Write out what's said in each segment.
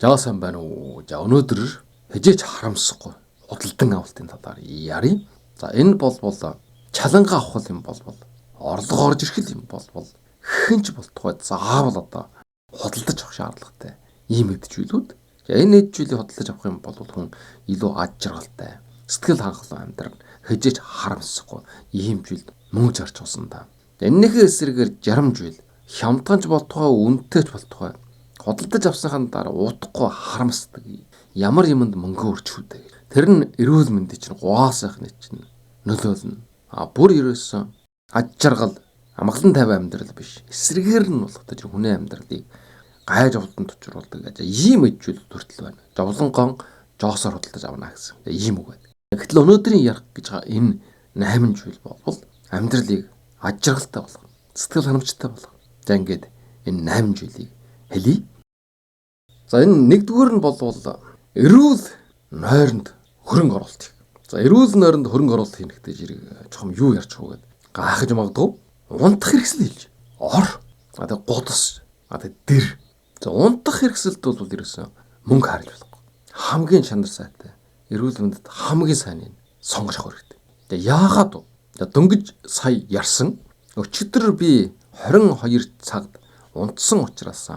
Жаа сайн байна уу? За өнөөдөр хижээж харамсахгүй худалдан авалтын талаар ярив. За энэ бол чаланга авах юм бол орлого орж ирэх юм бол хинч болтугай заавал одоо худалдаж авах шаардлагатай ийм мэдчилүүд. За энэ мэдчилийг худалдаж авах юм бол хүн илүү аж жаргалтай, сэтгэл хангалуун амьдрал хижээж харамсахгүй ийм жил мөнгө зарч болсон та. Эннийхээ эсрэгээр жарамжил хямдганч болтугай үнэтэйч болтугай худалдаж авсныхаа дараа утгагүй харамсдаг. Ямар юмд мөнгө өрчхүүдэг. Тэр нь эрүүл мэндийн чинь гуаасахны чинь нөлөөлнө. Бүр ерөөсөн аж жаргал амгалан тайван амьдрал биш. Эсрэгээр нь болох тэр хүний амьдралыг гайж овдон тучруулдаг гэж ийм эджүүл төртөл байна. Жовлонгон жоосоор худалдаж авна гэсэн. Ийм үг байна. Гэтэл өнөөдрийн ярих гэж байгаа энэ 8 зүйл бол амьдралыг аж жаргалтай болгоно. Сэтгэл ханамжтай болгоно. За ингээд энэ 8 зүйлийг хэлье. За энэ нэгдүгээр нь бол эрүүл нойронд хөрөнгө оруулалт хийх. За эрүүл нойронд хөрөнгө оруулалт хийх гэдэг зэрэг чухам юу ярьж байгаа вэ? Гайхаж магадгүй унтах хэрэгсэл хэлж. Тэгээ гудас, тэгээ дэр. За унтах хэрэгсэлд бол ерөөсөн мөнгө харж болохгүй. Хамгийн чанар сайтай эрүүл мэндэд хамгийн сайн нь сонгож авах хэрэгтэй. Тэгээ яагаад вэ? Дөнгөж сая ярьсан өчигдөр би 22 цагт унтсан учраас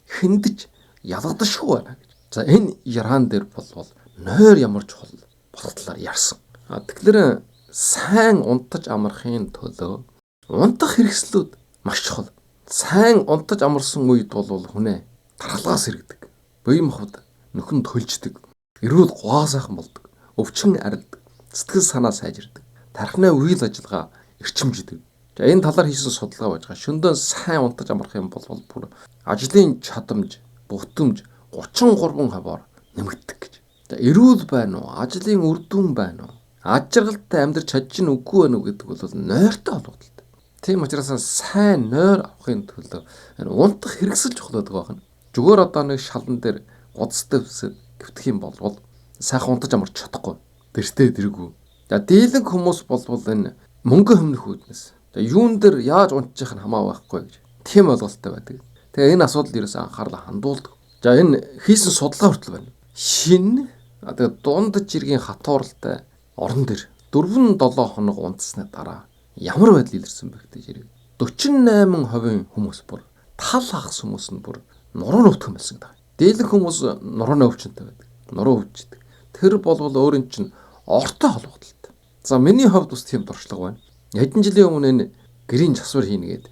хиндэж ялгадашгүй байна гэж. За энэ яран дээр бол нойр ямар чухал болох талаар ярьсан. Тэгэхээр сайн унтаж амархын төлөө унтах хэрэгслүүд маш чухал. Сайн унтаж амарсан үед бол хүнээ тархалгаас сэргдэг. Буян махбод нөхөн төлждөг. Эрүүл гоо сайхан болдог. Өвчин арилдаг. Сэтгэл санаа сайжирдаг. Тархины үйл ажиллагаа эрчимждэг. За энэ талаар хийсэн судалгаа байж байгаа. Шөнөдөө сайн унтаж амарх юм бол бүр ажлын чадамж, бүтэмж 33% нэмэгддэг гэж. За эрүүл байна уу? Ажлын үр дүн байна уу? Аж жаргалтай амьдрч чадж гин үгүй байна уу гэдэг бол нойртой холбогдолтой. Тийм учраас сайн нойр авахын төлөө унтах хэрэгсэл чухал байдаг байна. Зүгээр одоо нэг шалан дээр гудастай өсөд гэвтэх юм бол сайхан унтаж амарч чадахгүй. Дэртэй дэргүй. За дийлэнх хүмүүс бол энэ мөнгө хөмнөх үүднээс. За юун дээр яаж унтчих нь хамаа байхгүй гэж. Тийм ойлголттой байдаг. Тэгээ энэ асуудал ерөөсөө анхаарлаа хандуулдаг. За энэ хийсэн судалгаа хүртэл байна. Шинэ тэгээ дунд жиргийн хатууралтай орон дээр 4-7 хоног унтсны дараа ямар байдал илэрсэн бэ гэдэг жирэг. 48% хүмүүс бүр тал хагас хүмүүс нь бүр нуруу өвдөх юм байсан гэдэг. Дийлэнх хүмүүс нурууны өвчнөд байдаг. Нуруу өвчдөг. Тэр бол өөрийн чинь ортой холбогдолтой. За миний хувьд бас тийм дуршлага байна. Хэдэн жилийн өмнө энэ гэрийн засвар хийнэ гээд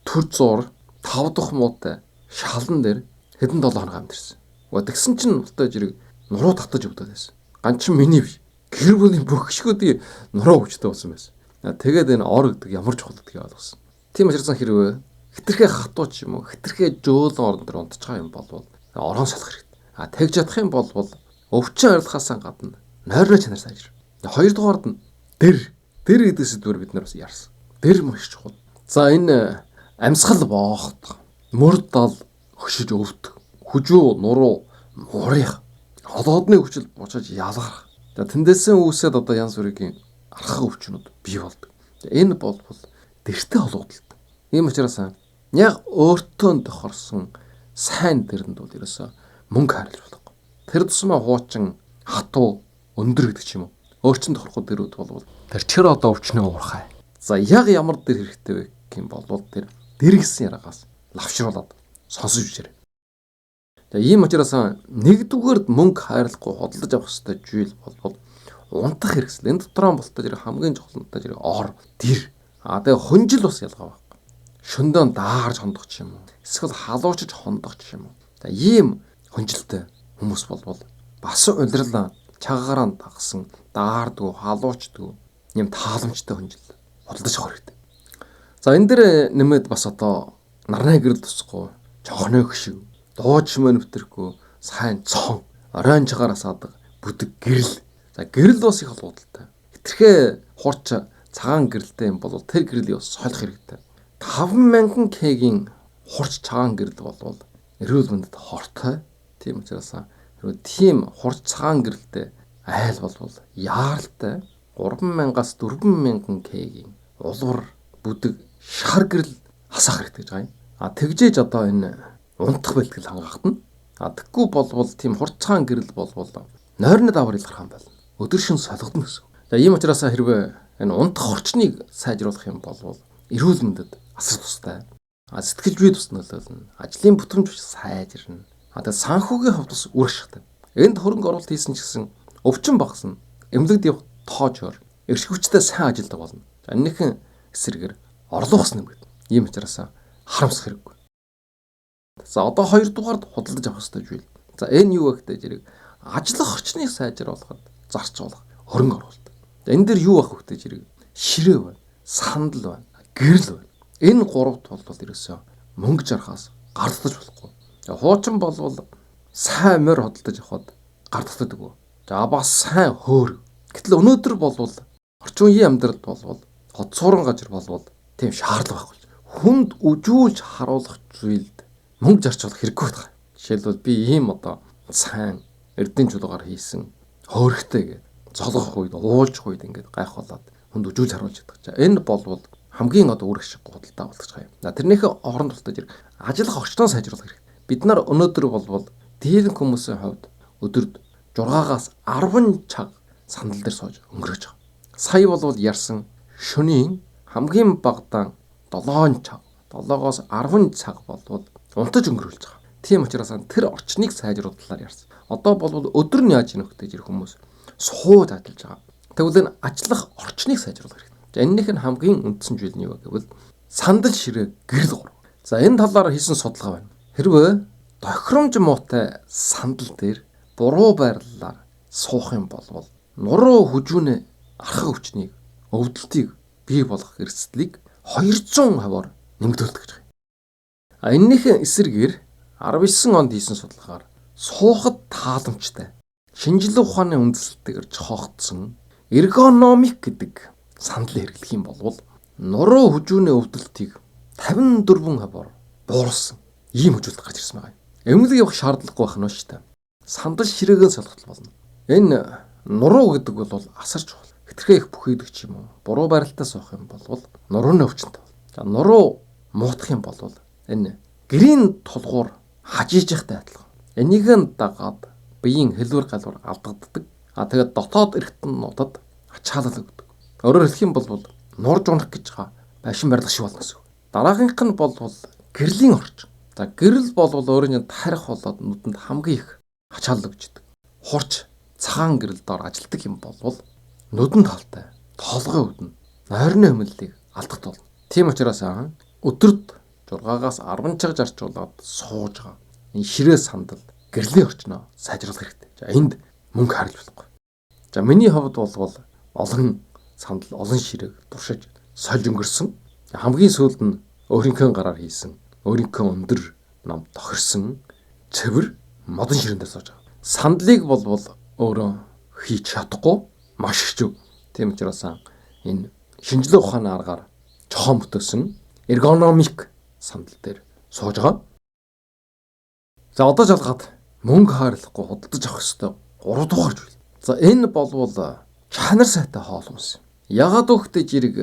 төр зур 5 дахь муутай шалан дээр хэдэн 7 хоног амьдэрсэн. Тэгсэн чинь нутаа жирэг нуруу татаж өвдөд байсан. Ганчин миний биш. Гэр бүлийн бүх гişгүүдийн нуруу өвчтэй болсон байсан. Тэгээд энэ ор гэдэг ямар чухал гэдгийг ойлгосон. Тийм учраас хэрвээ хитрхээ хатуу ч юм уу, хитрхээ жөөлөн орон дээр унтчихсан юм бол орон салах хэрэгтэй. Тэгж чадах юм бол өвчин арилгахаас гадна нойрны чанар сайжир. Хоёрдугаард нь дэр гэдэг сэдвээр бид нар бас ярьсан. Дэр маш чухал. За энэ амьсгал бооход, мөрдал хөшиж өвдөх, хүжүү, нуруу, мурих, холоодны хүчил буцаж ялгарх. За тэндээсээ үүсээд одоо янз бүрийн архаг өвчнүүд бий болдог. Энэ бол дэртэй холбогдолтой. Ийм учраас яг өөртөө тохирсон сайн дэрэнд бол ерөөсөө мөнгө харилж болохгүй. Тэр тусмаа хуучин хатуу өндөр гэдэг ч юм уу. Өөрчн тохирохгүй дэрүүд бол тэр чир одоо өвчнөө уурхай. За яг ямар дэр хэрэгтэй вэ гэх юм бол тэр дэр гэсэн ярагаас лавшруулад сонсож бичээрэй. За ийм учраас нэгдүгээр мөнгө хайрлахгүй худалдаж авах хэрэгтэй зүйл бол унтах хэрэгсэл. Энэ дотроо болтой зэрэг хамгийн чухалтай зэрэг ор, дэр. Тэгээ хонжил бас ялгаа байхгүй. Шөндөөн даарж хондох ч юм уу. Эсвэл халуучж хондох ч юм уу. За ийм хонжилтой хүмүүс бол бас улирлаа чагагараа тагсан, даардаг, халуучдаг юм тааламжтай хонжил худалдаж авах хэрэгтэй. За энэ дэр нэмээд бас одоо нарны гэрэл тусахгүй, чохны гişиг, дууж мөн нэвтрэхгүй, сайн цон, оройн чагаараас адаг, бүдэг гэрэл. За гэрэл бас их холбогдолтой. Хитрхээ хурц цагаан гэрэлтэй юм бол тэр гэрэлийг бас солих хэрэгтэй. 5000 кг-ийн хурц цагаан гэрэл бол эрүүл мэндэд хортой. Тийм учраас тийм хурц цагаан гэрэлтэй айл бол яаралтай 3000-аас 4000 кг-ийн улвар бүдэг шар гэрэл хасах хэрэгтэй гэж байгаа юм. Тэгжээж одоо энэ унтах бэлтгэл хангахад нь Тэгэхгүй болвол тийм хурцхан гэрэл болвол нойрны давар илгарх юм байна. Өдөр шин солигдно гэсэн. За ийм учраас хэрвээ энэ унтах орчныг сайжруулах юм бол эрүүл мэндэд асар тустай. Сэтгэл зүй тус нөлөөлнө. Ажлын бүтээмж сайжирна. Тэгээд санхүүгийн хувьд бас үр ашигтай. Энд хөрөнгө оруулалт хийсэн ч гэсэн өвчин багасна. Эмнэлэгд явах тоожор эршиг хүчтэй сайн ажилдаг болно. Энэхэн эсрэгээр орлого бас нэмэгдэнэ. Ийм учраас харамсах хэрэггүй. За одоо хоёрдугаард худалдаж авах хэрэгтэй зүйл. За энэ юу вэ гэдэг зэрэг ажиллах орчныг сайжруулахад зарцуулах хөрөнгө оруулалт. За энэ дээр юу байх вэ гэдэг зэрэг ширээ байна, сандал байна, гэрэл байна. Энэ гуравт бол ерөөсөө мөнгө жарахаас гардаж болохгүй. Хуучин болвол сайн морь худалдаж авахд гардагддаг. За бас сайн хөөр. Гэтэл өнөөдөр болвол орчин үеийн амьдралд болвол хот суурин газар болвол тийм шаардлага байхгүй. Хүнд үжүүлж харуулах зүйлд мөнгө зарцуулах хэрэггүй байна. Жишээлбэл би ийм одоо сайн эрдэнэ чулуугаар хийсэн хөөрхтэй гэдэг цолгох үед уулжих үед ингээд гайхуулаад хүнд үжүүлж харуулж байдаг. За энэ болвол хамгийн одоо үр ашиг худалдаа болгож байгаа юм. Тэрнийхээ оронд тултаж ажиллах орчноо сайжруулах хэрэгтэй. Бид нар өнөөдөр болвол дийлэн хүмүүсийн хувьд өдөрт 6-аас 10 цаг сандал дээр сууж өнгөрөөж байгаа. Сая болвол ярьсан шөнийн хамгийн багадаа 7 цаг, 7-оос 10 цаг болвол унтаж өнгөрүүлж байгаа. Тийм учраас тэр орчныг сайжруулахаар ярьсан. Одоо болвол өдөр нь яаж ийнөх гэж хүмүүс сууж ажиллаж байгаа. Тэгвэл энэ ажиллах орчныг сайжруулах хэрэгтэй. Энэнийх нь хамгийн үндсэн зүйл нь юу гэвэл сандал ширээ гэрэл гур. За энэ талаар хийсэн судалгаа байна. Хэрвээ тохиромж муутай сандал дээр буруу байрлалаар суух юм бол нуруу хүжүүнээ архаг өвчнийг өвдөлтийг бий болгох эрсдлийг 200%-аар нэмэгдүүлдэг гэж байна. Энэнийхээ эсрэгээр 19 онд хийсэн судалгаагаар суухад тааламжтай шинжилгээ ухааны үндэслэлтэйгээр цогцсон эргономик гэдэг сандал хэрэглэх юм бол нуруу хүжүүний өвдөлтийг 54%-аар бууруулсан ийм хөгжүүлэлт гарч ирсэн байна. Эмнэлэг явах шаардлагагүй байх нь шүү дээ. Сандал ширээгээ солихтол болно. Энэ нуруу гэдэг бол асар чухал. Хэтэрхий их бүхийдэг ч юм уу. Буруу байралтай суух юм бол нурууны өвчнөд. За нуруу муутах юм бол энэ гэрийн тулгуур хажижихтай адилхан. Энийг нь дагаад биеийн хэлбэр галбар алдагддаг. Тэгээд дотоод эргэтнүүдад ачаалал өгдөг. Өөрөөр хэлэх юм бол нурж унах гэж байгаа байшин барилга шиг болно гэсэн үг. Дараагийнх нь бол гэрлийн орчин. За гэрэл бол өөрийн тарих болоод нүдэнд хамгийн их ачаалал өгдөг. Хурц цагаан гэрэлдээр ажилтдаг юм бол нүдэн талтай толгой өвдөн нойрны хэмнэлийг алдах болно. Тийм учраас өдөрт 6-аас 10 цаг зарцуулаад сууж байгаа. Энэ ширээ сандал гэрлийн орчноо сайжруулах хэрэгтэй. За энд мөнгө харж болохгүй. За миний хувьд бол олон сандал, олон ширээг туршиж сольж өнгөрсөн. Хамгийн сүүлд нь өөрийнхөө гараар хийсэн, өөрийнхөө өндөр нам тохирсон цэвэр модон ширэндээ сууж байгаа. Сандлыг бол өөрөө хийж чадахгүй маш хэцүү. Тийм учраас энэ шинжилгээ ухааны аргаар чохон бүтээсэн эргономик сандал дээр сууж байгаа. За одоо жалгаад мөнгө хаарлахгүй худалдаж авах ёстой 3 дугаар зүйл. За энэ болвол чанар сайтай хоол хүнс. Ягаад өгөхтэй жирэг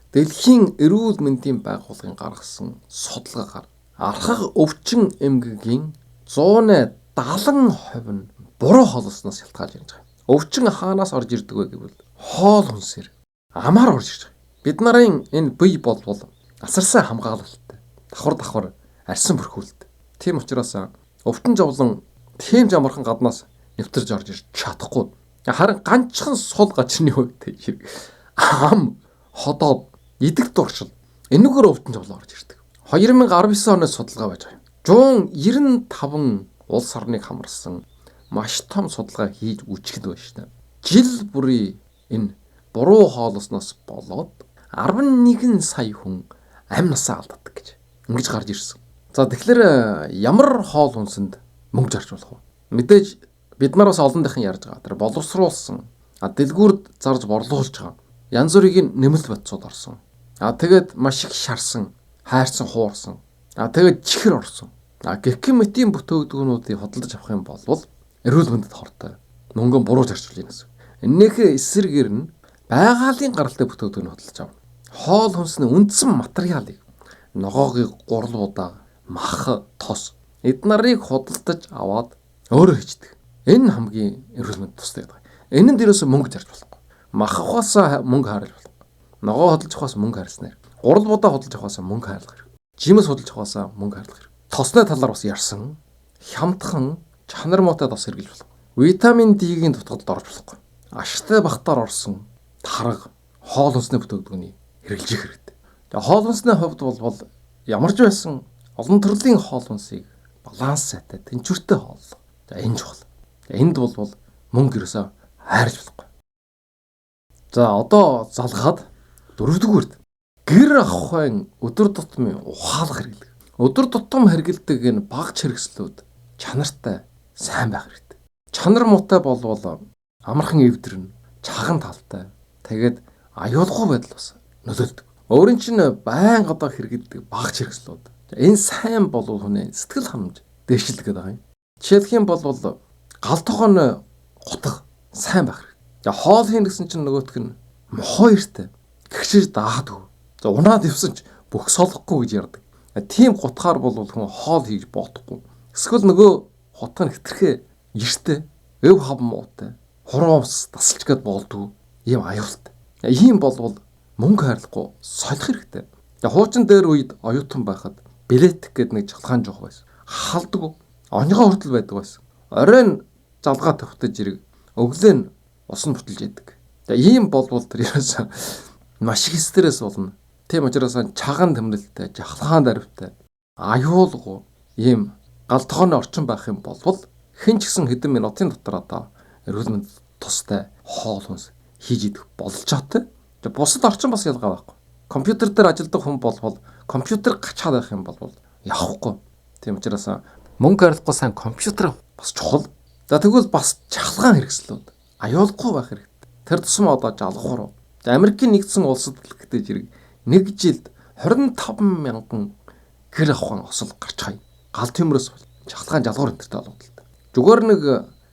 Дэлхийн эрүүл мэндийн байгууллагын гаргасан судалгаагаар архаг өвчин эмгэгийн 170% нь буруу хоолсноос шалтгаалж ирж байгаа. Өвчин хаанаас орж ирдэг вэ гэвэл хоол хүнсээр амаар орж ирж байгаа. Бид нарын энэ бие бол асарсан хамгаалалттай. Давхар арьсан бүрхүүлэлт. Тийм учраас өвчин жавлан тийм жамархан гаднаас нэвтэрж орж ирж чадахгүй. Харин ганцхан сул гачны үед хэрэг ам ходоо идэх дуршил энэгээр өвчин жавлан орж ирдэг. 2019 оноос судалгаа байж байгаа. 195 улс орныг хамарсан маш том судалгаа хийж үчгэд байна шүү дээ. Жил бүрийн энэ буруу хоолсноос болоод 11 сая хүн амь насаа алддаг гэж ингэж гарч ирсэн. За тэгэхээр ямар хоол хүнсэнд мөнгө зарж болох вэ? Мэдээж бид нар бас олон дахин ярьж байгаа. Тэр боловсруулсан дэлгүүрд зарж борлуулж байгаа. Янз бүрийн нэмэлт бодцууд орсон. Тэгээд маш их шарсан, хайрсан, хуурсан. Тэгээд чихэр орсон. Гэх мэтийн бүтээгдэхүүнүүдийг худалдаж авах юм бол эрүүл мэндэд хортой. Мөнгө буруу зарцуулж байна гэсэн. Энэхээ эсрэгээр нь байгалийн гаралтай бүтээгдэхүүн худалдаж авна. Хоол хүнсний үндсэн материалыг ногоогийн гурлуудаа, мах, тос эд нарыг худалдаж аваад өөрөө хийдэг. Энэ хамгийн эрүүл мэнд тустай байдаг. Энэнд ерөөсөө мөнгө зарж болохгүй. Мах ухаасаа мөнгө харж болохгүй. Ногоо хөдөлж авахаас мөнгө харснаар. Гурал будаа хөдөлж авахаас мөнгө харлах хэрэг. Жимс хөдөлж авахаас мөнгө харлах хэрэг. Тосны талаар бас ярьсан. Хямдхан, чанар муутай тос хэрглэж болохгүй. Витамин D-гийн дутагдлалд орж болохгүй. Ашигтай багтаар орсон тарга, хоол хүнсний бүтээгдэхүүний хэрэглэж хэрэгтэй. Тэгээ хоол хүнсний хувьд бол ямар ч байсан олон төрлийн хоол хүнсийг баланс сайтай, тэнцвэртэй хооллоо. За энэ чухал. Энд бол мөнгө ерөөсөө хайрж болохгүй. За одоо залгаад дөрөвдүгüүрт гэр ахуйн өдөр тутмын ухаалаг хэрэглэх. Өдөр тутам хэрэгэлдэг энэ багц хэрэгслүүд чанартай сайн байх хэрэгтэй. Чанар муутай болвол амархан эвдэрнэ, чаган талтай. Тэгээд аюулгүй байдал бас нөлөөлдөг. Өөрийн чинь байнга одоо хэрэгэлдэг багц хэрэгслүүд. Энэ сайн болвол хүний сэтгэл ханамж дээшлэх гэдэг юм. Жишээлх юм бол гал тогооны гутга сайн байх хэрэгтэй. За хоол хийн гэсэн чинь нөгөөх нь мохоо эртэ гэгшиж даадаг. За унаад ивсэн ч бүх солохгүй гэж ярьдаг. Тийм гутгаар бол хүн хоол хийж бодохгүй. Эсвэл нөгөө хутга нь хэтэрхээ эртэ өв хав муутай хуруумс тасалч гэд болдгоо. Ийм аюултай. Ийм болвол мөнгө хайрлахгүй солих хэрэгтэй. Хуучин дээр үед оюутан байхад билет гэдэг нэг чалгаан жоох байсан. Халдгүй. Оньгоо хүртэл байдаг байсан. Оройн залгаа тавтаж ирэг өглөө нь усан бүтэлж яадаг. Ийм болвол тэр ерөөсөө маш их стресс болно. Тийм учраас чаган тэмнэлтэй, жахлахаан дарвтай, аюулгүй ийм гал тогооны орчин байх юм бол хэн ч гэсэн хэдэн минутын дотор одоо эрүүл мэнд тустай хоол хүнс хийж идэх бололцоотой. Бусад орчин бас ялгаа байхгүй. Компьютер дээр ажилладаг хүн бол компьютер гачаад байх юм бол явахгүй. Тийм учраас мөнгө харилцахгүй сайн компьютер бас чухал. За тэгвэл бас чахалгаан хэрэгслүүд аюулгүй байх хэрэгтэй. Тэр тусмаа одоо жалгуур. Америкийн нэгдсэн улсад гэдэг зэрэг нэг жилд 25 мянган гэр ахуйн осол гарч хай. Гал төмрөөс чахалгаан жалгуур энтертэй болоод. Зүгээр нэг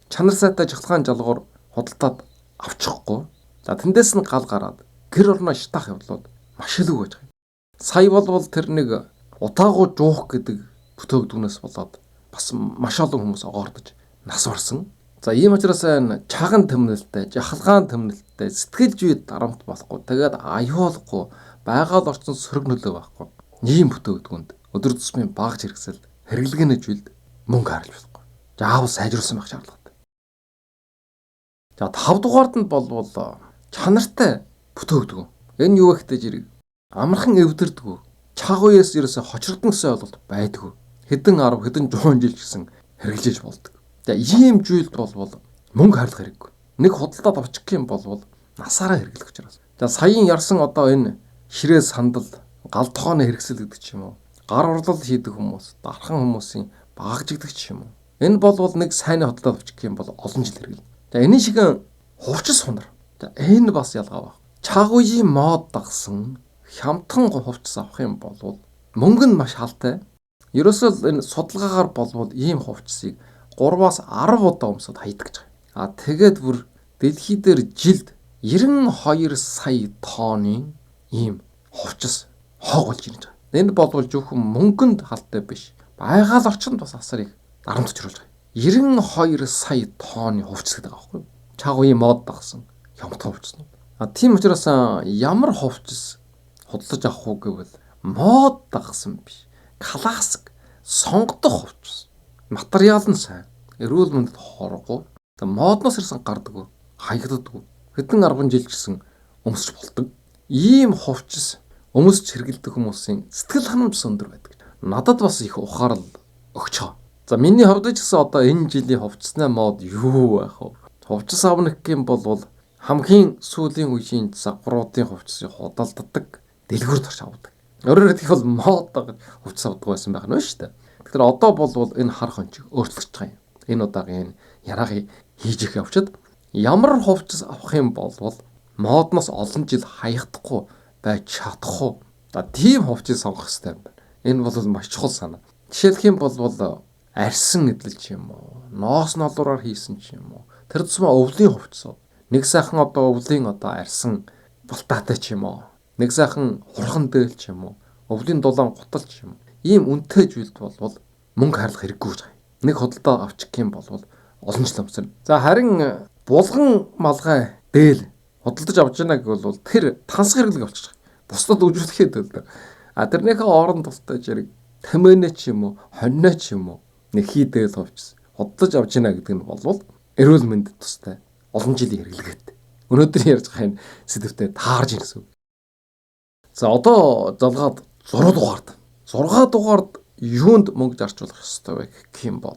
чанар сайтай чахалгаан жалгуур худалдаад авчихгүй. За тэндээс нь гал гараад гэр орноо шатах явдлууд маш илүү байж байгаа. Сая бол тэр нэг утаагүй жуух гэдэг бүтээгдэхүүнээс болоод бас маш олон хүмүүс огоордож нас барсан. За ийм учраас энэ чаган тэмнэлтэй, жахалгаан тэмнэлтэй, сэтгэл зүйд дарамт болохгүй. Тэгээд аюулгүй байгаль орчин сөрөг нөлөө байхгүй. Ийм бүтээгдэхүүнд өдөр тутмын багц хэрэгсэл хэрэглэгээний зүйлд мөнгө харж болохгүй. Заавал сайжруулсан байх шаардлагатай. За 5 дугаард нь болвол чанартай бүтээгдэхүүн. Энэ юу вэ гэхтэй зэрэг амархан эвдэрдэг. Чаг үеэс ерөөсө хочрогдсон ойлголт байдгүй. Хэдэн 10 хэдэн 100 жил гэсэн хэрэглэж болдог. За ийм зүйлд бол мөнгө харлах хэрэггүй. Нэг худалдаад авчих юм бол насаараа хэрэглэх учраас. За саяын ярьсан одоо энэ ширээ сандал, гал тогооны хэрэгсэл гэдэг ч юм уу. Гар урлал хийдэг хүмүүс, дархан хүмүүсийн багажигдаг ч юм уу. Энэ бол нэг сайн худалдаад авчих юм бол олон жил хэрэглэнэ. За энэ шиг хувцас хунар. За энэ бас ялгаа баг. Чаг үеийн мод дагсан хямдхан хувцас авах юм бол мөнгө нь маш халтай. Ерөөсөө энэ судалгаагаар болвол ийм хувцсыг 3-аас 10 удаа өмсөд хайдаг гэж байгаа. Тэгээд бүр дэлхий дээр жилд 92 сая тонны ийм хувцас хоог болж ирж байгаа. Энэ болвол зөвхөн мөнгөнд халтай биш. Байгаль орчинд бас асар их дарамт төрүүлж байгаа. 92 сая тонны хувцас гэдэг байгаа байхгүй юу? Чаг үеийн мод дагсан хямдхан хувцаснууд. Тийм учраас ямар хувцас худалдаж авах уу гэвэл мод дагсан биш. Классик сонгодох хувцас. Материал нь сайн. Эрүүл мэндэд хоргоо. Модноос ирсэн гардаг. Хаягддаг. Хэдэн 10 жил гэсэн өмсч болдог. Ийм хувцас өмсч хэргэлдэг хүмүүсийн сэтгэл ханамж өндөр байдаг. Надад бас их ухаарл өгчөө. За миний хувьд ч гэсэн одоо энэ жилийн хувцасны мод юу байх вэ? Хувцас авна гэх юм бол хамгийн сүүлийн үеийн загваруудын хувцсыг худалддаг дэлгүүр төрч авдаг. Өөрөөр хэлбэл мод гэж хувцас авдаг байсан байх нь шүү дээ. Тэгэхээр одоо бол энэ хар хончиг өөрчлөгдөж байгаа юм. Энэ удаагийн яраагийн хийж их явчаад ямар хувцас авах юм бол модноос олон жил хаягдахгүй байж чадахгүй. За тийм хувцсыг сонгох хэрэгтэй юм байна. Энэ бол маш чухал санаа. Жишээлх юм бол арьсан эдлэлч юм уу? Ноос нолоороор хийсэн ч юм уу? Тэр тусмаа өвлийн хувцас. Нэг сайхан одоо өвлийн одоо арьсан балтаатай ч юм уу? Нэг сайхан хурхан дээл ч юм уу? Өвлийн дулаан гутал ч юм уу? Ийм үнэтэй зүйлд бол мөнгө харлах хэрэггүй гэж байгаа. Нэг худалдаа авчих юм бол олон жил амсарна. За харин булган малгай дээл худалдаж авч яана гэвэл тэр тансаг хэрэглэг авчих. Бусдад үжүүлэхэд л. Тэрнийхээ оронд тустай зэрэг таминэ ч юм уу, хоньно ч юм уу нэг хийдэл хувьчс худалдаж авч яана гэдэг нь бол эрүүл мэндэд тустай олон жилийн хэрэглэгээд. Өнөөдөр ярьж байгаа энэ сэдвтэ таарж ийн гэсэн үг. За одоо залгаад 6 дугаард. 6 дугаард юунд мөнгө зарцуулах ёстой вэ гэх юм бол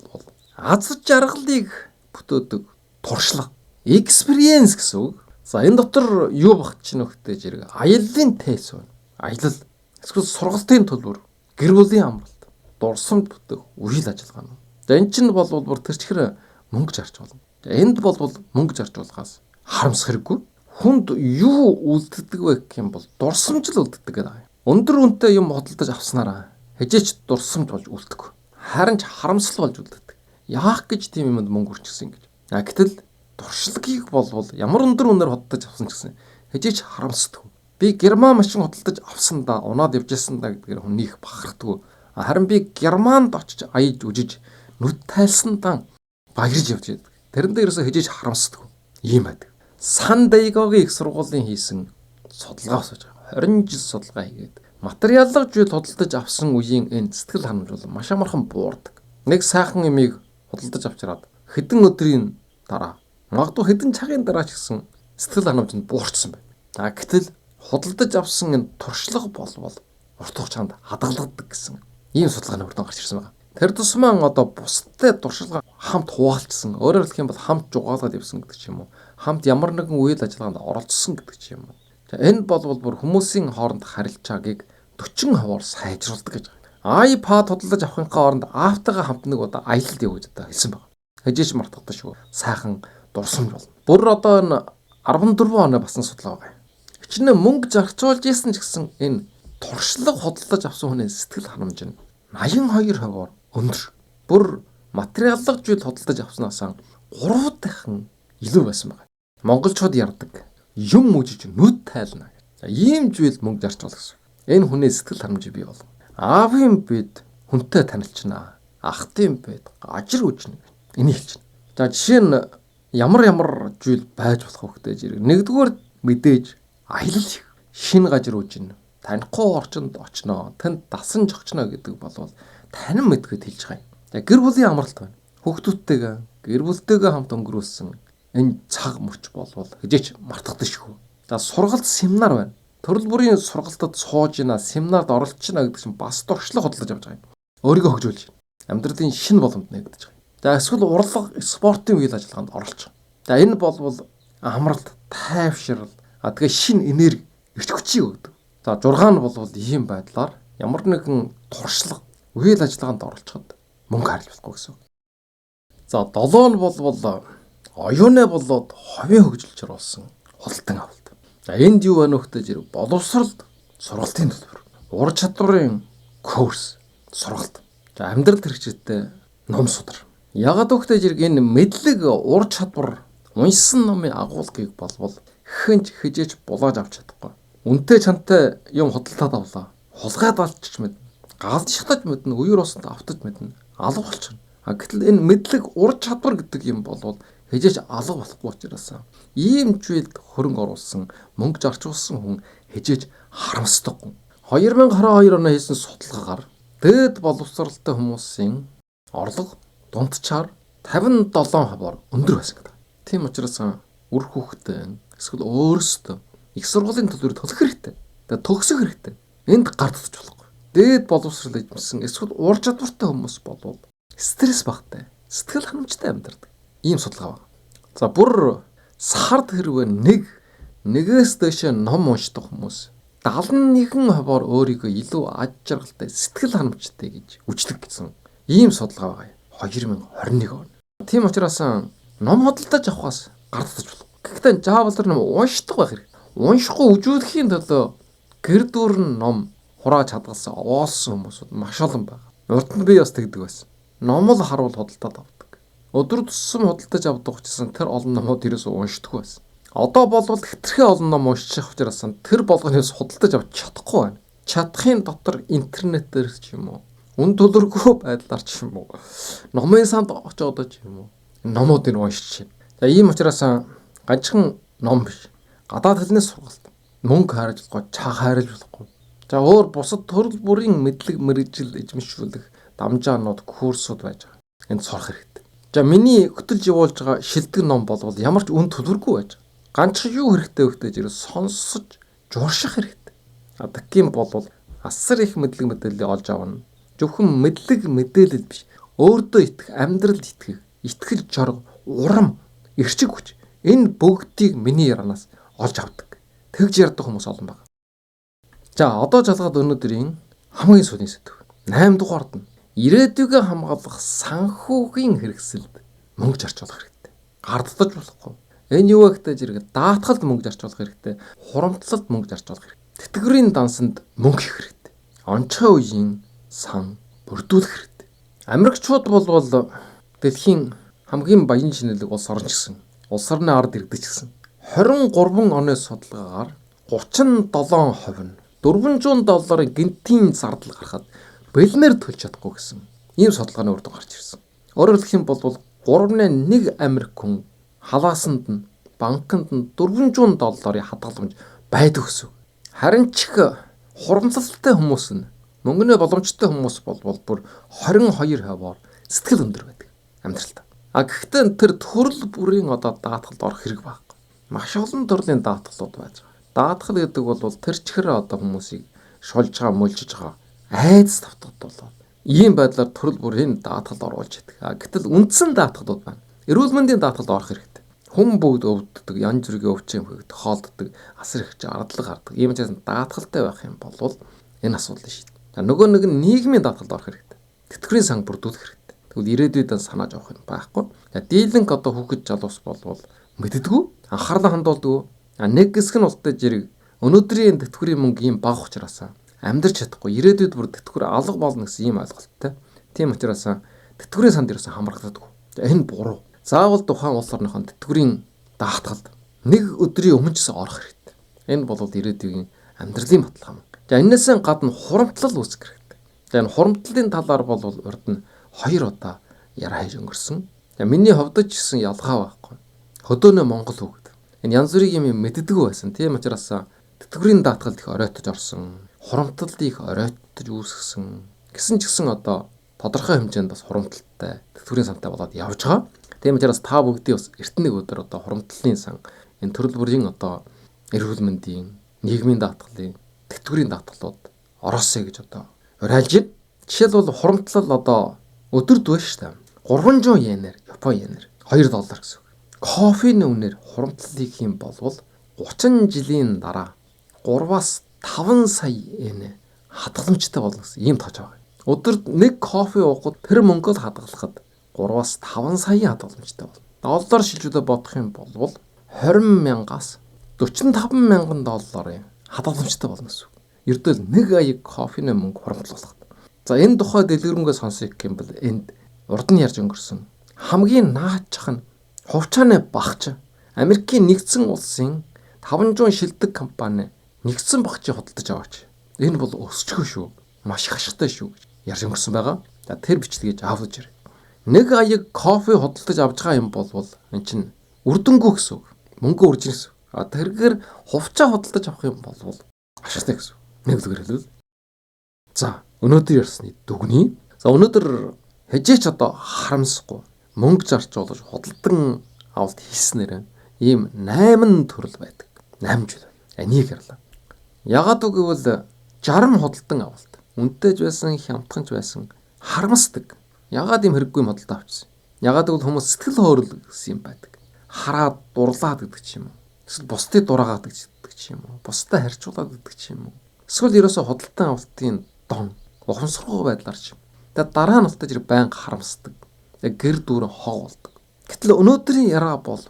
аз жаргалыг бүтээдэг туршлага, experience гэсэн үг. За энэ дотор юу багч нөхтэй зэрэг аяллаа тейс байна. Аялал эсвэл сургалтын төлбөр, гэр бүлийн амралт, дурсамж бүтээх үйл ажиллагаа нь. За энэ чинь бол бүр тэр чихэр мөнгө зарч болно. Энд бол мөнгө зарцуулахаас харамсах хэрэггүй. Хүнд юу үлддэг вэ гэх юм бол дурсамж л үлддэг гэдэг. Өндөр үнэтэй юм хөдөлж авснараа хажээч дурсамж болж үлддэг. Харин ч харамсал болж үлддэг. Яах гэж тийм юмд мөнгө үрчсэн гэж. Гэтэл туршлагыг бол ямар өндөр үнээр хөдөлж авсан ч гэсэн хажээч харамсдаг. Би герман машин хөдөлж авсан да унаад явжсэн да гэдгээр хүнийх бахархдаг. Харин би германд очиж аяж үжиж нүд тайлсандан баярж явж байдаг. Тэрэндээ ерөөсө хажээж харамсдаг. Ийм байдаг. Сан Дайгогийн их сургуулийн хийсэн судалгаа асууж байгаа. 20 жил судалгаа хийгээд материаллык зүйл худалдаж авсан үеийн энэ сэтгэл ханамж бол маш амархан буурдаг. Нэг сайхан эмийг худалдаж авчираад хэдэн өдрийн дараа магадгүй хэдэн цагийн дараа ч гэсэн сэтгэл ханамж нь буурчсан байна. Гэтэл худалдаж авсан энэ туршлага бол урт хугацаанд хадгалагддаг гэсэн ийм судалгааны хүрдэн гарч ирсэн байна. Тэр тусмаа одоо бусдтай туршлага хамт хуваалцсан. Өөрөөр хэлэх юм бол хамт жугаалаад явсан гэдэг ч юм уу. Хамт ямар нэгэн үйл ажиллагаанд оролцсон гэдэг ч юм уу. Энэ бол бүр хүмүүсийн хооронд харилцаагийг 40% сайжруулдаг гэж байгаа. iPad худалдаж авахынхаа оронд аавтайгаа хамт нэг удаа аялалд явж одоо хэлсэн байна. Хажиж мартагдаж шүү. Сайхан дурсамж болно. Бүр одоо энэ 14 оны басан судалгаа байгаа. Хичнээн мөнгө зарцуулж ийсэн ч гэсэн энэ туршлага худалдаж авсан хүний сэтгэл ханамж нь 82% өндөр. Бүр материаллык зүйл худалдаж авснаас 3 дахин илүү байсан байна. Монголчууд ярддаг. Юм үжиж нүд тайлна. Ийм зүйл мөнгө зарцуулах гэсэн. Энэ хүний сэтгэл ханамж бий бол. Аавын бид хүнтэй танилцна. Ахтын бид гажир үжнэ. Энийг хэлж байна. За жишээ нь ямар зүйл байж болох вэ гэдэг зэрэг. Нэгдүгээр мэдээж аялал хийх. Шинэ гажир үжнэ. Танихгүй орчинд очноо. Танд дасан жогчно гэдэг бол танин мэдгээд хэлж байгаа юм. За гэр бүлийн амралт байна. Хүүхдүүдтэйгээ гэр бүлтэйгээ хамт өнгөрүүлсэн энэ цаг мөч болвол хижээч мартагдаж шүү. За сургалт семинар байна. Төрөл бүрийн сургалтад сууж ийна, семинарт оролцож ийна гэдэг чинь бас туршлага худалдаж авч байгаа юм. Өөрийгөө хөгжүүлж байна. Амьдралын шинэ боломжд нэгдэж байгаа. За эсвэл урлаг, спортын үйл ажиллагаанд оролцож байгаа. За энэ болвол амралт, тайвшрал, тэгээ шинэ энерги, эрч хүчийг өгдөг. За 6 нь болвол ийм байдлаар ямар нэгэн туршлага, үйл ажиллагаанд оролцоход мөнгө харилцахгүй гэсэн. За 7 нь болвол оюунаа болоод ховийн хөгжилж оруулсан худалдан авалт. За энд юу байна вэ гэдэг зэрэг боловсролд сургалтын төлбөр, ур чадварын курс, сургалт. За амьдралд хэрэгжтэй ном судар. Ягаад вэ зэрэг энэ мэдлэг, ур чадвар, уншсан номын агуулгыг болвол хэнч хижээж булааж авч чадахгүй. Үнтэй чантай юм худалдаад авлаа. Хулгайд алдчих мэднэ. Галзчихтаж мэднэ, үер усанд автаж мэднэ. Алга болчихно. Гэтэл энэ мэдлэг, ур чадвар гэдэг юм болвол хижээж алга болохгүй учраас ийм зүйлд хөрөнгө оруулсан, мөнгө зарцуулсан хүн хижээж харамсдаггүй. 2022 оны хийсэн судалгаагаар дээд боловсролтой хүмүүсийн орлого дунджаар 57%-аар өндөр байсан гэдэг. Тийм учраас үр хүүхдээ эсвэл өөрсдөө их сургуулийн төлбөр төлөх хэрэгтэй. Тэгээ төгсөх хэрэгтэй. Энд гардаж болохгүй. Дээд боловсрол эзэмсэн эсвэл ур чадвартай хүмүүс болвол стресс багтай, сэтгэл ханамжтай амьдардаг. Ийм судалгаа байна. За бүр сард хэрвээ нэгээс дэше ном уншдаг хүмүүс 71%-аар өөрийгөө илүү аж жаргалтай, сэтгэл ханамжтай гэж үздэг гэсэн ийм судалгаа байна. 2021 он. Тийм учраас ном худалдаж авахаас гардаж болох. Гэхдээ заавал тэр ном уншдаг байх хэрэг. Уншихгүй үжүүлэхийн төлөө гэр дүүрэн ном хурааж хадгалсан оолсон хүмүүс маш олон байна. Урд нь би бас тэгдэг байсан. Ном л харуул худалдаад авдаг. Өдөр тутам худалдаж авдаг учраас тэр олон номууд ерөөсөө уншдаг байсан. Одоо болвол хэтэрхий олон ном уншчих учраас тэр болгоныг худалдаж авч чадахгүй байна. Чадахын дотор интернетээр ч юм уу Үн төлөргүй байдлаар ч юм уу. Номын санд очоод ч юм уу. Номуудыг уншиж чинь. За ийм учраас ганцхан ном биш. Гадаад хэлнээс сургалт. Мөнгө харж болохгүй, чаг хайрлж болохгүй. За өөр бусад төрөл бүрийн мэдлэг мэрэгжил эзэмшүүлэх дамжаанууд, курсууд байж байгаа. Энд сурах хэрэгтэй. За миний хөтөлж явуулж байгаа шилдэг ном болвол ямар ч үн төлбөргүй байж байгаа. Ганцхан юу хэрэгтэй вэ гэдэг зэрэг сонсож журших хэрэгтэй. Таким болвол асар их мэдлэг мэдээлэл олж авна. Зөвхөн мэдлэг мэдээлэл биш. Өөртөө итгэх, амьдралд итгэх, итгэл жорго, урам, эрчиг хүч. Энэ бүгдийг миний яранаас олж авдаг. Тэгж ярьдаг хүмүүс олон байна. За одоо жалгаад өнөөдрийн хамгийн сүүлийн сэдв. 8 дугаард нь ирээдүйгээ хамгаалах санхүүгийн хэрэгсэлд мөнгө зарч болох хэрэгтэй. Гарддаж болохгүй. Энэ юу вэ гэдэг зэрэг даатгалд мөнгө зарч болох хэрэгтэй. Хурамтлалд мөнгө зарч болох хэрэгтэй. Тэтгэврийн дансанд мөнгө хийх хэрэгтэй. Онцгой үеийн сан бүрдүүлэх хэрэгтэй. Америкчууд болвол дэлхийн хамгийн баян шинэлэг улс орн гэсэн. Улс орны ард ирдэг гэсэн. 23 оны судалгаагаар 37% нь $400 гинтийн зардал гарахад бэлмээр төлж чадахгүй гэсэн ийм судалгааны үр дүн гарч ирсэн. Өөрөөр хэлэх юм бол 3.1 Америк хүн халаасанд нь банкнд нь $400 хадгаламж байдаг гэсэн. Харин ч хурамсалтай хүмүүс нь мөнгөний боломжтой хүмүүс болвол бүр 22%-аар сэтгэл өндөр байдаг амьдралдаа. Гэхдээ тэр төрөл бүрийн даатгалд орох хэрэг байхгүй. Маш олон төрлийн даатгалууд байж байгаа. Даатгал гэдэг бол тэр чихэр хүмүүсийг шулж байгаа, мөлжиж байгаа айдас тавтагд болоо. Ийм байдлаар төрөл бүрийн даатгалд оруулж идэг. Гэтэл үндсэн даатгалууд байна. Эрүүл мэндийн даатгалд орох хэрэгтэй. Хүн бүгд өвддөг, янз бүрийн өвчин хөвгд, хоолддог, асар их ардлага гардаг. Ийм учраас даатгалтай байх юм бол энэ асуудлыг шийднэ. Нөгөө нэг нь нийгмийн даатгалд орох хэрэгтэй. Тэтгэврийн сан бүрдүүлэх хэрэгтэй. Тэгвэл ирээдүйд санааж авах юм байхгүй. Дийлэнх хүүхэд залуус болвол мэддэггүй, анхаарлаа хандуулдаг. Нэг хэсэг нь ултай зэрэг өнөөдрийн тэтгэврийн мөнгө ийм бага учраас амьдрч чадахгүй, ирээдүйд бүр тэтгэвэр алга болно гэсэн ийм ойлголттой. Тийм учраас тэтгэврийн санд ерөөсөн хамрагддаг. Энэ буруу. Заавал тухайн улс орныхон тэтгэврийн даатгалд нэг өдрийн өмнө ч орох хэрэгтэй. Энэ бол ирээдүйн амьдралын баталгаа. За энэс гадна хурамтлал үүсгэх хэрэгтэй. За энэ хурамтлалын талаар бол урд нь 2 удаа яриа хийж өнгөрсөн. За миний хувьд ч гэсэн ялгаа байхгүй. Хөдөөнөө Монгол үг. Энэ янз бүрийн юм мэддэг байсан. Тийм учраас тэтгэврийн даатгалд их оройтож орсон. Хурамтлалд их оройтож үүсгэсэн. Гэсэн ч гэсэн тодорхой хэмжээнд бас хурамтлалтай тэтгэврийн сантай болоод явж байгаа. Тийм учраас та бүгдийн бас эртний өдөр хурамтлалын сан энэ төрөл бүрийн эрүүл мэндийн, нийгмийн даатгалын, тэтгэврийн даатгалууд ороосэй гэж уриалж байна. Жишээлбэл хурамтлал өдөрд байна шүү дээ. 300 йенээр, Япон йенээр $2 гэсэн. Кофений үнээр хурамтлал хийх юм бол 30 жилийн дараа 3-5 сая йен хадгаламжтай болно гэсэн ийм тооч байгаа. Өдөрт нэг кофе уухад тэр мөнгөд хадгалахад 3-5 сая хадгаламжтай болно. Доллар шилжүүлээ бодох юм бол 20 мянгаас $45,000 хадгаламжтай болно гэсэн. Ердөө 1 аяг кофений мөнгө хурамтлуулах. За энэ тухай дэлгэрэнгээ сонсох юм бол энд урд нь ярьж өнгөрсөн хамгийн наачах нь хувьчааны багч Америкийн нэгдсэн улсын 500 шилдэг компани нэгдсэн багчийг худалдаж аваач. Энэ бол өсчихөө шүү. Маш их ашигтай шүү гэж ярьж өнгөрсөн байгаа. За тэр бичлэгийг авч ирээ. 1 аяг кофе худалдаж авч байгаа юм бол эн чинь үрдэнгүү гэсэн үг. Мөнгө үржин гэсэн. Тэргээр хувьчаа худалдаж авах юм бол ашигтай гэсэн. Нэг зүгээр хэлвэл. За өнөөдөр ярьсны дүгнээ. За өнөөдөр хажээч харамсахгүй мөнгө зарч болж худалдан авалт хийснээр ийм 8 төрөл байдаг. 8 жил. Энийг ярьлаа. Ягаад гэвэл 60 худалдан авалт. Үнэтэйж байсан, хямдханч байсан харамсдаг. Ягаад ийм хэрэггүй худалдан авчихсан. Ягаад гэвэл хүмүүс сэтгэл хөөрөл гэсэн юм байдаг. Хараад дурлаад гэдэг ч юм уу. Эсвэл бусдыг дураагаад гэдэг ч юм уу. Бусдаа харьцуулаад гэдэг ч юм уу. Эсвэл ерөөсө худалдан авалтын дон ухамсаргуу байдлаар ч юм. Тэгээд дараа нь ултаж байнга харамсдаг. Гэр дүүрэн хог болдог. Гэтэл өнөөдрийн яраа бол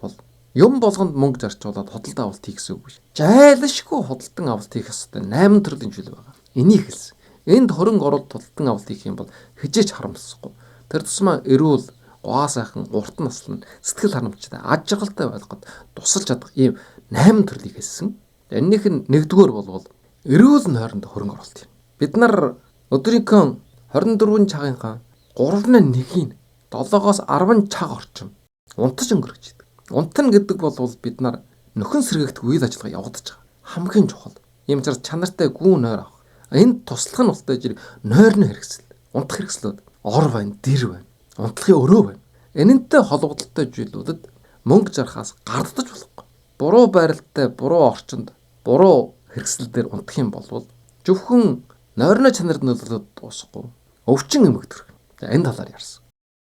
юм болгонд мөнгө зарцуулаад худалдан авалт хийх гэсэн үг биш. Жайлшгүй худалдан авалт хийх ёстой 8 төрлийн зүйл байгаа. Энийг хэлсэн. Энд хөрөнгө оруулалт худалдан авалт хийх юм бол хижээч харамсахгүй. Тэр тусмаа эрүүл, гоо сайхан, урт наслан, сэтгэл ханамжтай, аж аргалтай байлгад тусалж чадах ийм 8 төрлийг хэлсэн. Энийх нь нэгдүгээр болвол эрүүл нойронд хөрөнгө оруулалт юм. Бид нар өдрийнхөө 24 цагийнхаа 3/1-ийг 7-оос 10 цаг орчим унтаж өнгөрөж идэг. Унтна гэдэг бол бид нар нөхөн сэргээгдэх үйл ажиллагаа явагдаж байгаа. Хамгийн чухал. Ийм учраас чанартай гүн нойр авах. Энд туслах нь болтой жир нойрны хэрэгсэл. Унтах хэрэгслүүд ор байна, дэр байна. Унтлахын өрөө байна. Энэнтэй холбогдолтой зүйлүүдэд мөнгө зархаас гардаж болохгүй. Буруу байралтай, буруу орчинд, буруу хэрэгсэл дээр унтах юм бол зөвхөн нойрны чанарт нөлөөлөд дуусахгүй. Өвчин эмгэгдэх. За энэ талаар ярьсан.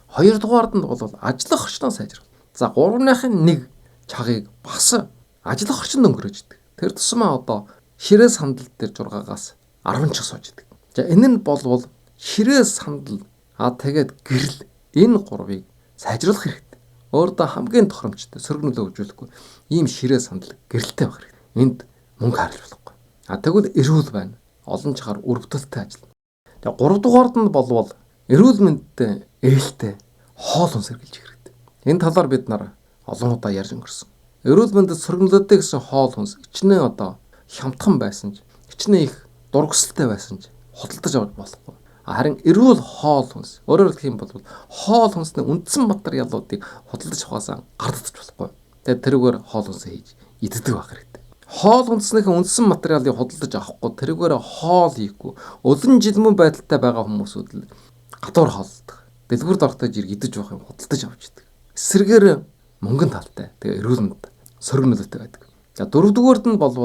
Хоёрдугаард нь бол ажиллах орчноо сайжруулах. За 3-1 цагийг бас ажиллах орчинд өнгөрөөж идэг. Тэр тусмаа одоо ширээ сандал дээр 6-аас 10 цаг сууж идэг. За энэ нь бол ширээ сандал тэгээд гэрэл энэ гурвыг сайжруулах хэрэгтэй. Өөрөөр хамгийн тохиромжтой сөргөнөлөө өгжүүлэхгүй ийм ширээ сандал гэрэлтэй байх хэрэгтэй. Энд мөнгө харуулж болохгүй. Тэгвэл эрүүл байна. Олон чагаар өрөвдөлтөй ажиллана. За 3 дугаард нь бол эрүүл мэндтэй ээлтэй хоол хүнс сэргийлж хэрэгтэй. Энэ талаар бид нар олон удаа ярьж өнгөрсөн. Эрүүл мэндэд сөргөнөлөөтэй гэсэн хоол хүнс ичнээн хямдхан байсан ч ичнээн их дургсалтай байсан ч худалдаж авч болохгүй. Харин эрүүл хоол хүнс өөрөөр хэлэх юм бол хоол хүнсний үндсэн материалуудыг худалдаж авахаас гардаж болохгүй. Тэгээд тэрүүгээр хоол хүнсээ хийж иддэг байх хэрэгтэй. Хоол хүнснийхээ үндсэн материалыг худалдаж авахгүй тэрүүгээр хоол хийхгүй өлөн жилмэн байдалтай байгаа хүмүүсүүд л гадуур хооллдог. Дэлгүүр дортой жирг идэж явах юм худалдаж авч идэг. Эсрэгээр мөнгөн талтай. Тэгээ эрүүл мэнд сөргөнөлөөтэй байдаг. За 4-дүгээрд нь бол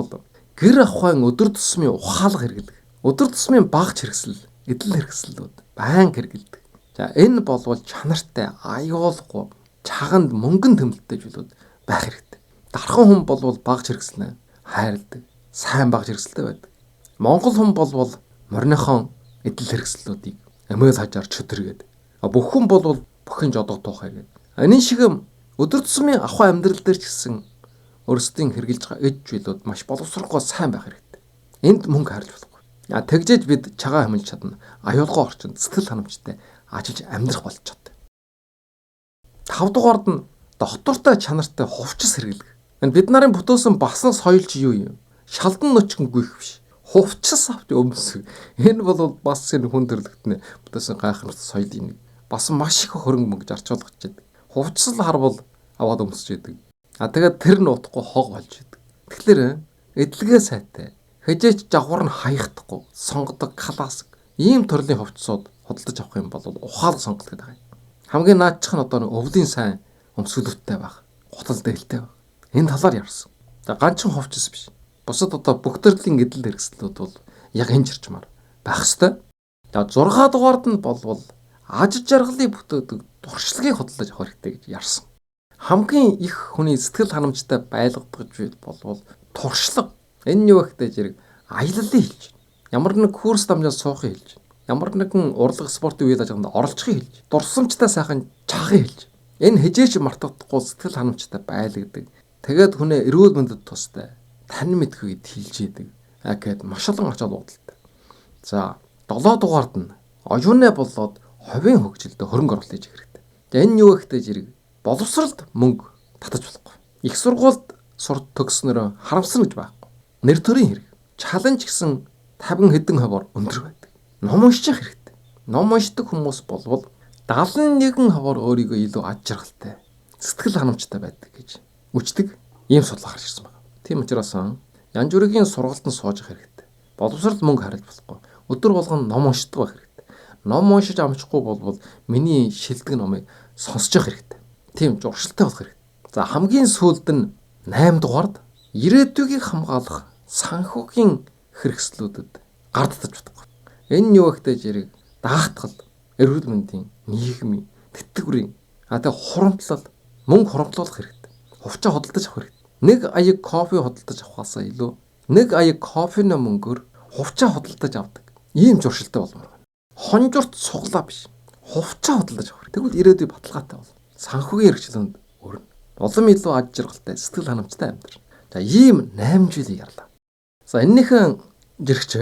гэр ахуйн өдөр тусмын ухаалаг хэрэглэх. Өдөр тусмын багц хэрэгсэл, эдэл хэрэгслүүд байнга хэрэглэдэг. За энэ бол чанартай, аюулгүй, чаганд мөнгөн тэмдэлтэй зүйлүүд байх хэрэгтэй. Дархан хүн бол багц хэрэгслэнэ хайрладаг. Сайн багц хэрэгсэлтэй байдаг. Монгол хүн бол морныхон эдэл хэрэгслүүдийг эмээл хажаар чөтөргээд. Бүх хүн бол бүхэн жодоо туухай гэдэг. Энэ шиг өдөр тусмын ахуй амьдрал дээр ч гэсэн өөрсдийн хэрэгжилж байгаа эд зүйлүүд маш боловсралгүй сайн байх хэрэгтэй. Энд мөнгө харж болохгүй. Тэгжээж бид чагаа хамжилж чадна. Аюулгүй орчинд сэтгэл ханамжтай ажиллаж амьдрах болж чаддаг. 5 дугаард нь доктортой чанартай хувцас хэрэглэх. Энэ бид нарын бүтөөсөн басан соёл чи юу юм? Шалдан нөчгөн гүйх биш. Хувцас авч өмсөх. Энэ бол бас энэ хүн төрлөختний бүтээсэн гайхамшигт соёлын нэг. Бас маш их хөрөнгө мөнгө зарцуулах гэж байдаг. Хувцас л харвал аваад өмсөж идэг. Тэгээд тэр нь утахгүй хог болж идэг. Тэгэхээр эдлэгээ сайтай, хэжээч жавхар нь хаяхдахгүй, сонгодог классик ийм төрлийн хувцсууд худалдаж авах юм бол ухаалаг сонголт гэдэг байгаа. Хамгийн наадчих нь өвлийн сайн өмсгөлттэй байх, гутал дээлтэй байх. Энэ талаар ярьсан. За ганцхан хувцас биш. Бусад бүх төрлийн эдэл хэрэгслүүд бол яг энэ чирчмаар байх ёстой. За 6 дугаард нь бол аж жаргалыг бүтээдэг туршлагыг худалдаж авах хэрэгтэй гэж ярьсан. Хамгийн их хүний сэтгэл ханамжтай байлгадаг зүйл бол туршлага. Энэ юу гэхтэй зэрэг аяллалын хэлж. Ямар нэг курс дамжаад суухын хэлж. Ямар нэгэн урлаг спортын үйл ажиллагаанд оролцохын хэлж. Дурсамжтай сайхан чахын хэлж. Энэ хижээч мартагдахгүй сэтгэл ханамжтай байлгадаг. Тэгээд хүнээ эрүүл мэндэд тустай тань мэдхүйд хэлж идэг. Гэхэд маш олон ач холбогдолтой. За 7 дугаард нь оюунаа болоод ховийн хөгжилдө хөрөнгө оруулалт хийж хэрэгтэй. За энэ юу гэхтэй зэрэг боловсролд мөнгө татаж болохгүй. Их сургуульд төгснөрөө харамсна гэж байхгүй. Нэр төрийн хэрэг. Чаленж гэсэн 50 хэдэн хувиар өндөр байдаг. Ном унших хэрэгтэй. Ном уншдаг хүмүүс бол 71% өөрийгөө илүү аж жаргалтай, сэтгэл ханамжтай байдаг гэж үждэг ийм судлаа гарч ирсэн байна. Тийм учраас янз бүрийн сургалтанд сууж хэрэгтэй. Боловсролд мөнгө харж болохгүй. Өдөр болгон ном уншдаг байх хэрэгтэй. Ном уншиж амжихгүй бол миний шилдэг номыг сонсож явах хэрэгтэй. Тийм зуршилтай болох хэрэгтэй. За хамгийн сүүлд нь 8 дугаард ирээдүйгийг хамгаалах санхүүгийн хэрэгслүүдэд гардтаж бодох. Энэ юу гэхтэй зэрэг даатгал, эрүүл мэндийн, нийгмийн, тэтгэврийн хурамтлал, мөнгө хурамтлуулах хэрэгтэй. Хувьчаа худалдаж авах хэрэгтэй. Нэг аяг кофе худалдаж авахаасаа илүү нэг аяг кофены мөнгөөр хувьчаа худалдаж авдаг. Ийм зуршилтай болмоор байна. Хонжурт суглаа биш. Хувьчаа худалдаж авах. Тэгвэл ирээдүй баталгаатай бол санхүүгийн хэрэгчлэнд өрнө. Улам илүү аж жаргалтай, сэтгэл ханамжтай амьдрал. За ийм 8 жилийн ярьлаа. За энэнийхэн жирэгч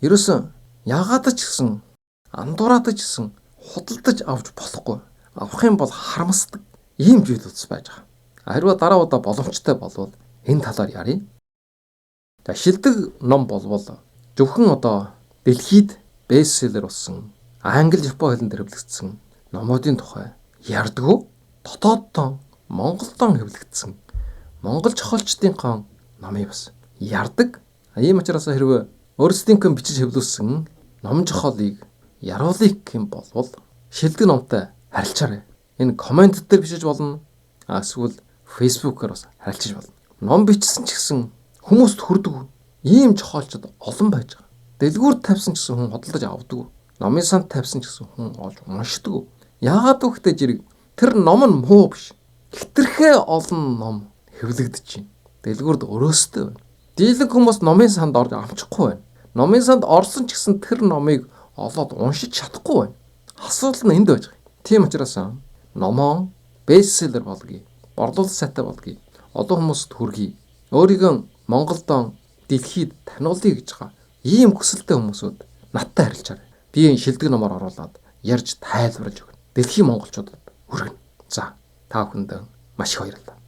ерөөсөн яагаад ч гэсэн андуураад ч гэсэн худалдаж авч болохгүй. Авах юм бол харамсдаг ийм зүйлс байж байгаа. Харин дараа удаа боломжтой болвол энэ талаар ярив. За шилдэг ном болвол зөвхөн дэлхийд бестселлер болсон англи, япон хэлэн дээр хэвлэгдсэн номуудын тухай ярьдгүү. Дотооддоо Монголдон хэвлэгдсэн Монгол зохиолчдынхон номыг бас ярддаг. Ийм учраас хэрвээ өөрсдийнхөө бичиж хэвлүүлсэн ном зохиолыг яруулах юм бол шилдэг номтой харилцаарай. Энэ комент дээр бичиж болно. Эсвэл фэйсбүүкээр бас харилцаж болно. Ном бичсэн ч гэсэн хүмүүст хүрдэг ийм зохиолчд олон байж байгаа. Дэлгүүр тавьсан ч гэсэн хүн хөдөлж авдаг. Номын санд тавьсан ч гэсэн хүн олж уншдаг. Яагаад гэвэл зэрэг тэр ном нь муу биш. Хитрхээ олон ном хэвлэгдэж байна. Дэлгүүрд өрөөстэй байна. Дийлэнх хүмүүс номын санд орж амжихгүй байна. Номын санд орсон ч гэсэн тэр номыг олоод уншиж чадахгүй байна. Асуудал нь энд байж байгаа. Тийм учраас номоо бестселлер болгоё. Борлуулалт сайтай болгоё. Олон хүмүүст хүргэе. Өөрийгөө Монголдон дэлхийд таниулъя гэж байгаа. Ийм хүсэлтэй хүмүүсүүд надтай харилцаарай. Би энэ шилдэг номоор оруулаад ярьж тайлбарлаж өгнө. Дэлхийн монголчуудад хүргэнэ. За, та бүхэнд маш их баярлалаа.